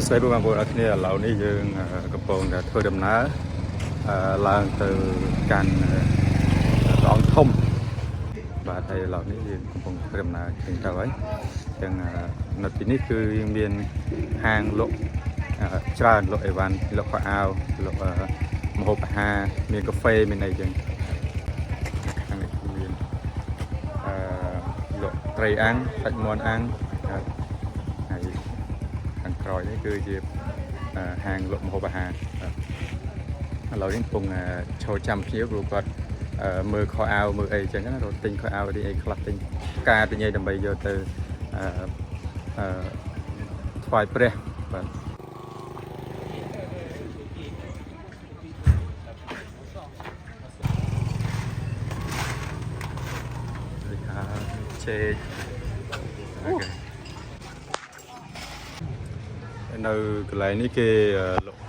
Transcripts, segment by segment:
ស្ដីបងប្អូនអរគ្នាឥឡូវនេះយើងកំពុងតែធ្វើដំណើរឡើងទៅកាន់ព្រះអង្គធំបាទហើយឥឡូវនេះយើងកំពុងធ្វើដំណើរចេញទៅហើយចឹងនៅទីនេះគឺយើងមានហាងលក់ច្រើនលក់អីវ៉ាន់លក់ខោអាវលក់ម្ហូបអាហារមានកាហ្វេមានអីចឹងខាងនេះគឺមានលក់ត្រីអាំងសាច់មាន់អាំងហើយខាងក្រោយនេះគឺជាហាងលក់ម្ហូបអាហារឥឡូវនេះកំពុងឈរចាំភ្ញៀវព្រោះគាត់មើលខោអាវមើលអីចឹងណារត់ទិញខោអាវទិញអីខ្លះទិញផ្កាទិញអីដើម្បីយកទៅថ្វាយព្រះបាទជេកនៅកន្លែងនេះគេលក់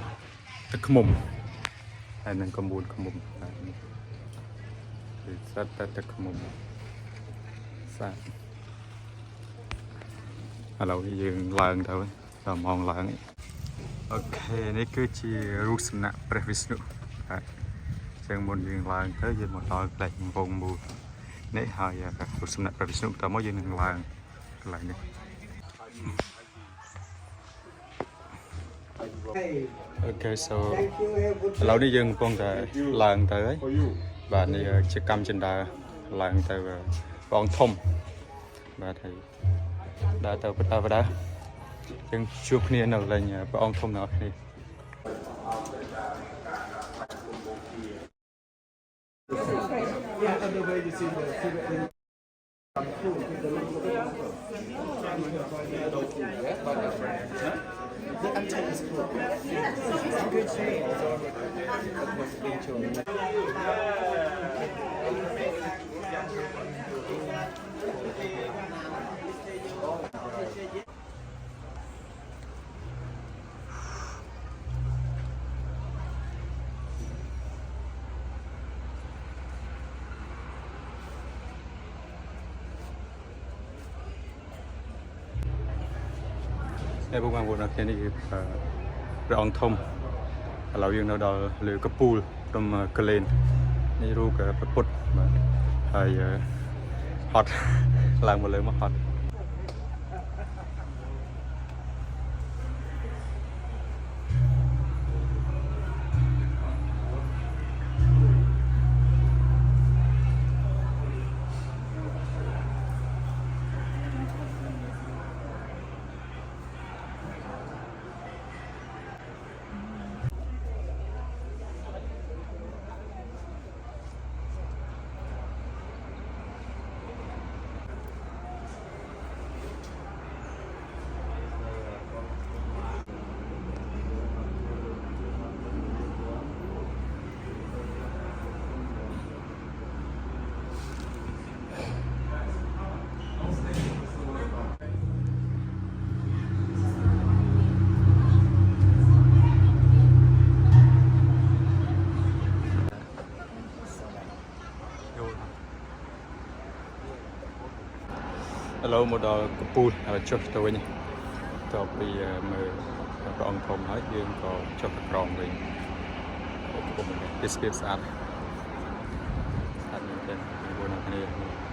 ទឹកឃ្មុំហើយនឹងកំបួនឃ្មុំគឺសិតតែទឹកឃ្មុំសាក់ឥឡូវយើងឡើងទៅដល់ម៉ោងឡើងអូខេនេះគឺជារូបសំណាកព្រះវិស្ណុហើយចឹងមុនយើងឡើងទៅយើងមកដល់ផ្លែកវងមូលនេះហើយរូបសំណាកព្រះវិស្ណុតមកយើងនឹងឡើងកន្លែងនេះអូខេ so ឥឡូវនេះយើងកំពុងតែឡើងទៅហើយបាទនេះជាកម្មចិន្តាឡើងទៅព្រះអង្គធំបាទហើយដើរទៅបដាយើងជួបគ្នានៅលេងព្រះអង្គធំទាំងអស់គ្នាThe antenna is broken. It's a good shape. Đây bố quan này này thì rong thông làយើងនៅដល់លើកពូលព្រំកលែននេះរូបប្រពុតបាទហើយហត់ឡើងមកលើមកហត់ឥឡូវមកដល់កពូលហើយចុះទៅវិញតពីមើលព្រះអង្គធំហើយយើងក៏ចុះទៅក្រោមវិញគប់នេះវាស្អាតមែនទេបងប្អូនគ្នា